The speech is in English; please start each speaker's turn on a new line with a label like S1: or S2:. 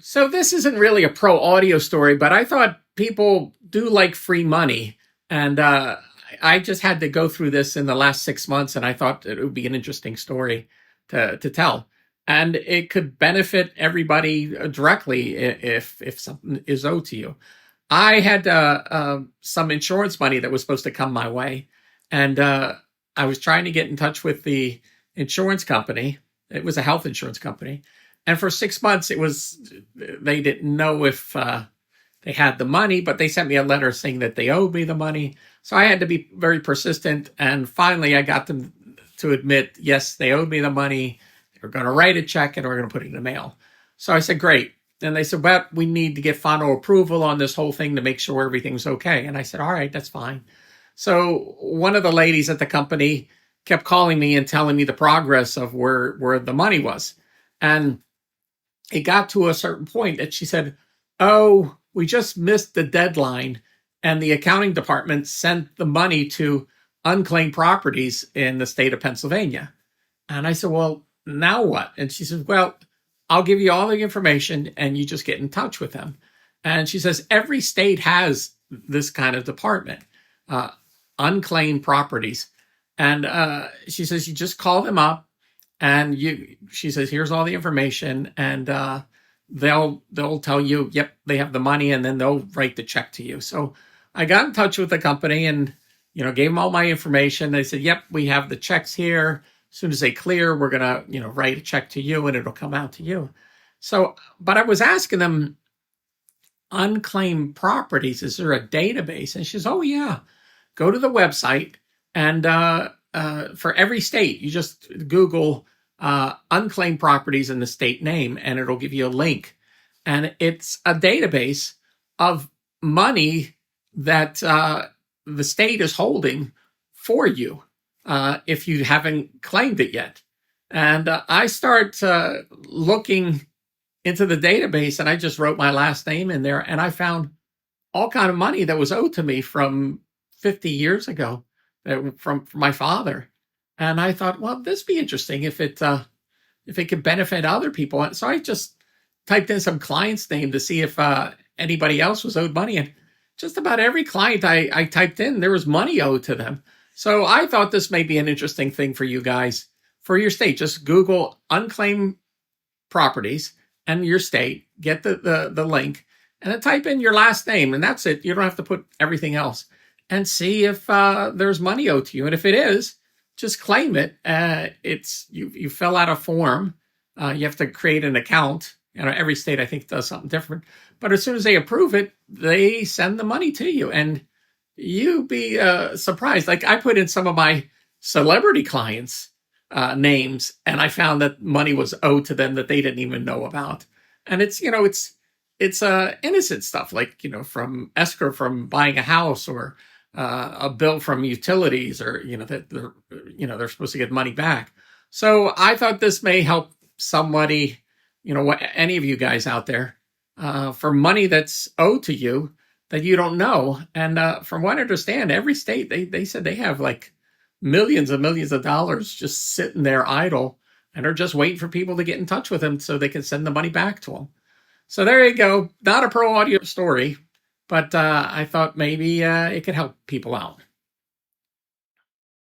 S1: So this isn't really a pro audio story, but I thought people do like free money, and I just had to go through this in the last 6 months, and I thought it would be an interesting story to tell, and it could benefit everybody directly if something is owed to you. I had some insurance money that was supposed to come my way, and I was trying to get in touch with the insurance company. It was a health insurance company, and for 6 months, it was they didn't know if they had the money, but they sent me a letter saying that they owed me the money. So I had to be very persistent, and finally, I got them to admit yes, they owed me the money. They were going to write a check and we were going to put it in the mail. So I said, great. And they said, but we need to get final approval on this whole thing to make sure everything's okay. And I said, all right, that's fine. So one of the ladies at the company kept calling me and telling me the progress of where the money was. And it got to a certain point that she said, oh, we just missed the deadline. And the accounting department sent the money to unclaimed properties in the state of Pennsylvania. And I said, well, now what? And she says, well, I'll give you all the information and you just get in touch with them. And she says, every state has this kind of department, uh, unclaimed properties. And she says, you just call them up and she says, here's all the information. And they'll tell you, yep, they have the money, and then they'll write the check to you. So I got in touch with the company and, gave them all my information. They said, yep, we have the checks here. As soon as they clear, we're going to, write a check to you and it'll come out to you. So, but I was asking them, unclaimed properties, is there a database? And she says, oh, yeah, go to the website and for every state, you just Google unclaimed properties in the state name and it'll give you a link. And it's a database of money that the state is holding for you if you haven't claimed it yet. And I start looking into the database, and I just wrote my last name in there, and I found all kind of money that was owed to me from 50 years ago from my father. And I thought, well, this would be interesting if it could benefit other people. And so I just typed in some client's name to see if anybody else was owed money. And just about every client I typed in, there was money owed to them. So I thought this may be an interesting thing for you guys, for your state. Just Google unclaimed properties and your state, get the link, and then type in your last name, and that's it. You don't have to put everything else. And see if there's money owed to you. And if it is, just claim it. It's you fill out a form. You have to create an account. Every state I think does something different. But as soon as they approve it, they send the money to you, and you'd be surprised. Like I put in some of my celebrity clients' names, and I found that money was owed to them that they didn't even know about. And it's innocent stuff like from escrow from buying a house, or a bill from utilities, or that they're supposed to get money back. So I thought this may help somebody, any of you guys out there, for money that's owed to you that you don't know. And from what I understand, every state, they said they have like millions and millions of dollars just sitting there idle and are just waiting for people to get in touch with them so they can send the money back to them. So there you go. Not a pro audio story, but I thought maybe it could help people out.